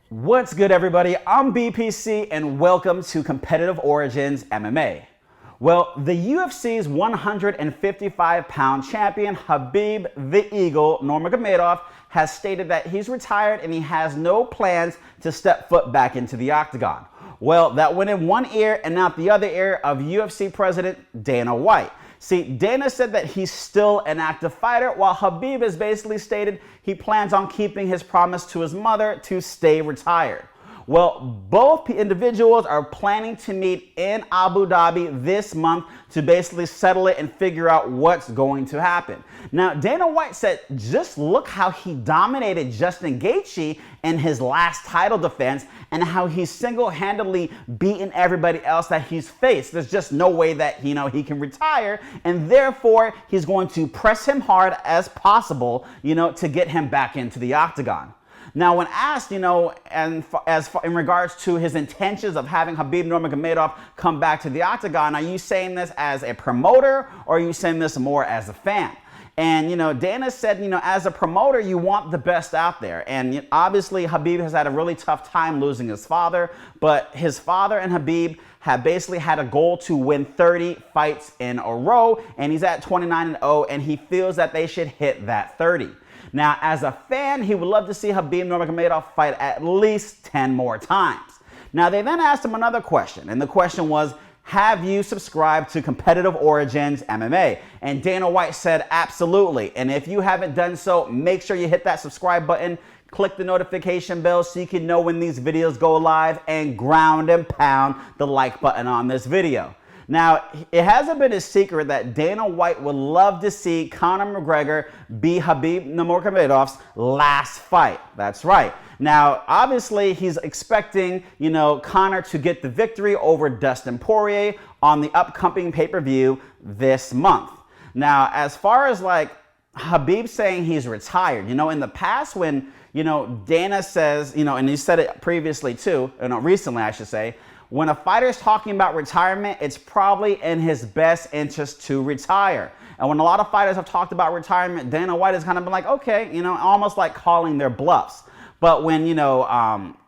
What's good, everybody? I'm BPC and welcome to Competitive Origins MMA. Well, the UFC's 155-pound champion Khabib the Eagle Nurmagomedov has stated that he's retired and he has no plans to step foot back into the octagon. Well, that went in one ear and out the other ear of UFC President Dana White. See, Dana said that he's still an active fighter, while Khabib has basically stated he plans on keeping his promise to his mother to stay retired. Well, both individuals are planning to meet in Abu Dhabi this month to basically settle it and figure out what's going to happen. Now, Dana White said, just look how he dominated Justin Gaethje in his last title defense and how he's single-handedly beaten everybody else that he's faced. There's just no way that, he can retire, and therefore he's going to press him hard as possible, to get him back into the octagon. Now, when asked, in regards to his intentions of having Khabib Nurmagomedov come back to the octagon, are you saying this as a promoter or are you saying this more as a fan? And, Dana said, as a promoter, you want the best out there. And obviously, Khabib has had a really tough time losing his father, but his father and Khabib have basically had a goal to win 30 fights in a row, and he's at 29-0, and he feels that they should hit that 30. Now, as a fan, he would love to see Khabib Nurmagomedov fight at least 10 more times. Now, they then asked him another question, and the question was, have you subscribed to Competitive Origins MMA? And Dana White said, absolutely. And if you haven't done so, make sure you hit that subscribe button, click the notification bell so you can know when these videos go live, and ground and pound the like button on this video. Now, it hasn't been a secret that Dana White would love to see Conor McGregor be Khabib Nurmagomedov's last fight. That's right. Now, obviously, he's expecting, Conor to get the victory over Dustin Poirier on the upcoming pay-per-view this month. Now, as far as Khabib saying he's retired, in the past when, Dana says, and he said it previously too, recently I should say, when a fighter is talking about retirement, it's probably in his best interest to retire. And when a lot of fighters have talked about retirement, Dana White has kind of been like, okay, almost like calling their bluffs. But when,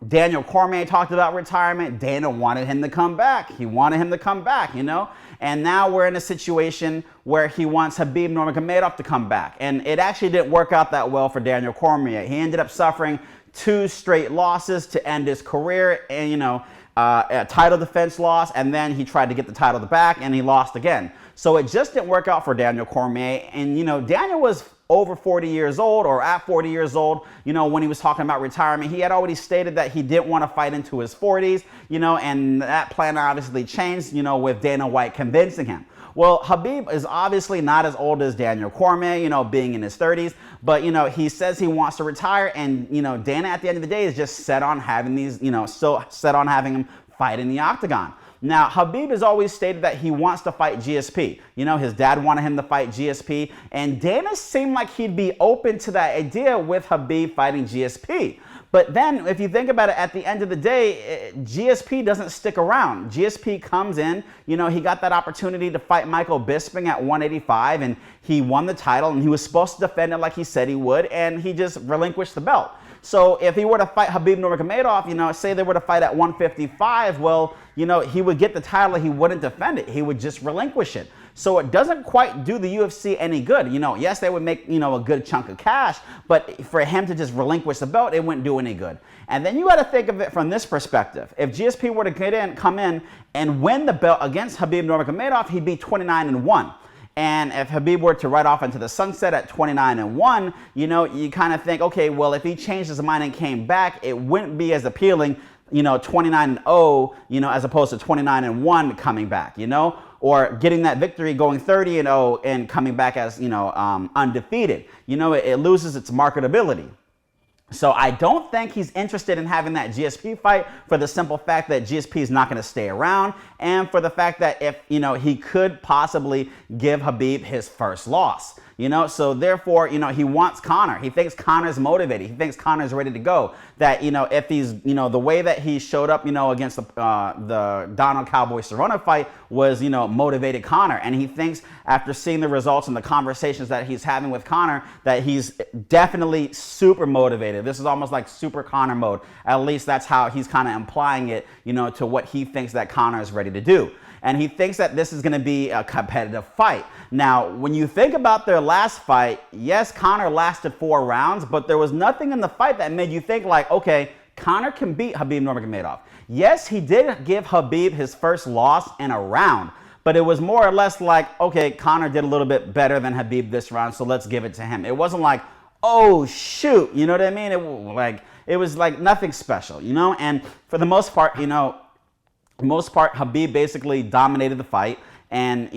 Daniel Cormier talked about retirement, Dana wanted him to come back. He wanted him to come back, And now we're in a situation where he wants Khabib Nurmagomedov to come back. And it actually didn't work out that well for Daniel Cormier. He ended up suffering 2 straight losses to end his career, and, a title defense loss, and then he tried to get the title back and he lost again. So it just didn't work out for Daniel Cormier. And, Daniel was over 40 years old, or at 40 years old, when he was talking about retirement. He had already stated that he didn't want to fight into his 40s, and that plan obviously changed, with Dana White convincing him. Well, Khabib is obviously not as old as Daniel Cormier, being in his 30s, but, he says he wants to retire, and, Dana at the end of the day is just set on having still set on having him fight in the octagon. Now, Khabib has always stated that he wants to fight GSP. His dad wanted him to fight GSP, and Dana seemed like he'd be open to that idea with Khabib fighting GSP. But then, if you think about it, at the end of the day, GSP doesn't stick around. GSP comes in, he got that opportunity to fight Michael Bisping at 185, and he won the title, and he was supposed to defend it like he said he would, and he just relinquished the belt. So if he were to fight Khabib Nurmagomedov, say they were to fight at 155, well, he would get the title, he wouldn't defend it. He would just relinquish it. So it doesn't quite do the UFC any good. Yes, they would make, a good chunk of cash, but for him to just relinquish the belt, it wouldn't do any good. And then you got to think of it from this perspective. If GSP were to come in and win the belt against Khabib Nurmagomedov, he'd be 29-1. And if Khabib were to ride off into the sunset at 29-1, you kind of think, okay, well, if he changed his mind and came back, it wouldn't be as appealing, 29-0, as opposed to 29-1 coming back, or getting that victory going 30-0 and coming back as, undefeated. It loses its marketability. So I don't think he's interested in having that GSP fight for the simple fact that GSP is not going to stay around, and for the fact that if, he could possibly give Khabib his first loss. So therefore, he wants Conor. He thinks Conor's motivated. He thinks Conor's ready to go. That, if he's, the way that he showed up, against the Donald Cowboy Cerrone fight was, motivated Conor. And he thinks after seeing the results and the conversations that he's having with Conor that he's definitely super motivated. This is almost like super Conor mode. At least that's how he's kind of implying it, to what he thinks that Conor is ready to do. And he thinks that this is going to be a competitive fight. Now, when you think about their last fight, yes, Conor lasted 4 rounds, but there was nothing in the fight that made you think like, okay, Conor can beat Khabib Nurmagomedov. Yes, he did give Khabib his first loss in a round, but it was more or less like, okay, Conor did a little bit better than Khabib this round, so let's give it to him. It wasn't like, oh, shoot, you know what I mean? It was like nothing special, And for the most part, Khabib basically dominated the fight. And,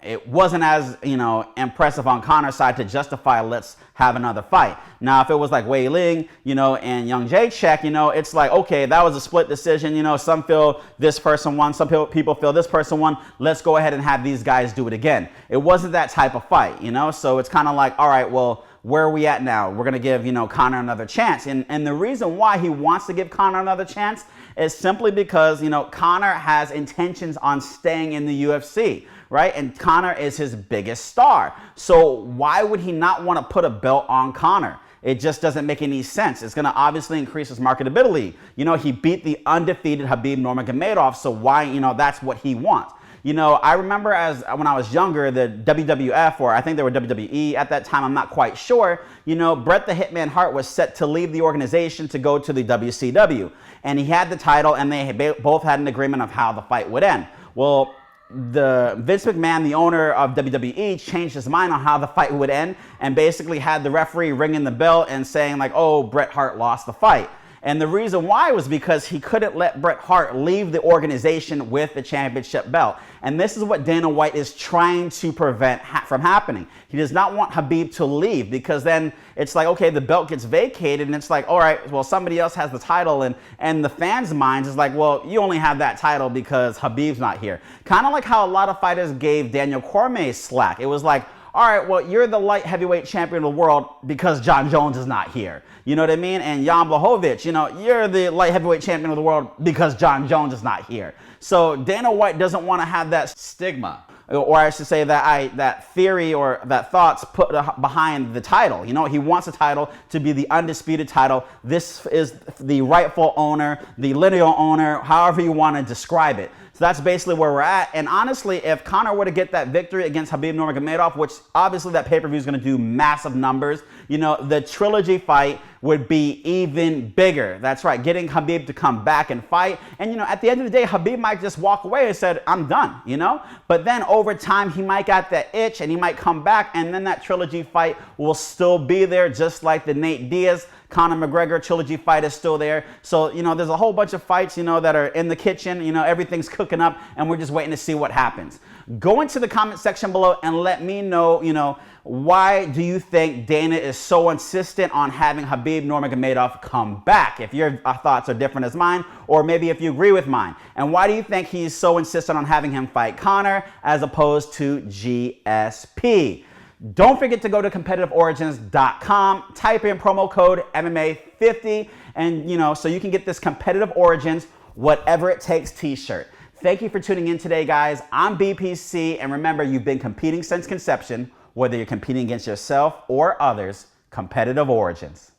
it wasn't as, impressive on Conor's side to justify let's have another fight. Now, if it was like Wei Ling, and Young Jacek, it's like, okay, that was a split decision. Some feel this person won. Some people feel this person won. Let's go ahead and have these guys do it again. It wasn't that type of fight, So it's kind of like, all right, well, where are we at now? We're going to give, Conor another chance. And the reason why he wants to give Conor another chance is simply because, Conor has intentions on staying in the UFC, right? And Conor is his biggest star. So why would he not want to put a belt on Conor? It just doesn't make any sense. It's going to obviously increase his marketability. He beat the undefeated Khabib Nurmagomedov, so why, that's what he wants. I remember when I was younger, the WWF, or I think they were WWE at that time, I'm not quite sure, Bret the Hitman Hart was set to leave the organization to go to the WCW. And he had the title, and they both had an agreement of how the fight would end. Well, Vince McMahon, the owner of WWE, changed his mind on how the fight would end and basically had the referee ringing the bell and saying like, oh, Bret Hart lost the fight. And the reason why was because he couldn't let Bret Hart leave the organization with the championship belt. And this is what Dana White is trying to prevent from happening. He does not want Khabib to leave, because then it's like, okay, the belt gets vacated and it's like, all right, well, somebody else has the title. And the fans' minds is like, well, you only have that title because Khabib's not here. Kind of like how a lot of fighters gave Daniel Cormier slack. It was like, all right, well, you're the light heavyweight champion of the world because John Jones is not here. You know what I mean? And Jan Blachowicz, you're the light heavyweight champion of the world because John Jones is not here. So Dana White doesn't want to have that stigma, or I should say that theory or that thoughts put behind the title. He wants the title to be the undisputed title. This is the rightful owner, the lineal owner, however you want to describe it. So that's basically where we're at. And honestly, if Conor were to get that victory against Khabib Nurmagomedov, which obviously that pay-per-view is going to do massive numbers, the trilogy fight would be even bigger. That's right, getting Khabib to come back and fight. And, at the end of the day, Khabib might just walk away and said, I'm done, But then over time, he might got that itch and he might come back, and then that trilogy fight will still be there, just like the Nate Diaz Conor McGregor trilogy fight is still there. So, there's a whole bunch of fights, that are in the kitchen. Everything's cooking up, and we're just waiting to see what happens. Go into the comment section below and let me know, why do you think Dana is so insistent on having Khabib Nurmagomedov come back? If your thoughts are different as mine, or maybe if you agree with mine. And why do you think he's so insistent on having him fight Conor as opposed to GSP? Don't forget to go to competitiveorigins.com, type in promo code MMA50, and so you can get this Competitive Origins whatever it takes t-shirt. Thank you for tuning in today, guys. I'm BPC, and remember, you've been competing since conception. Whether you're competing against yourself or others, Competitive Origins.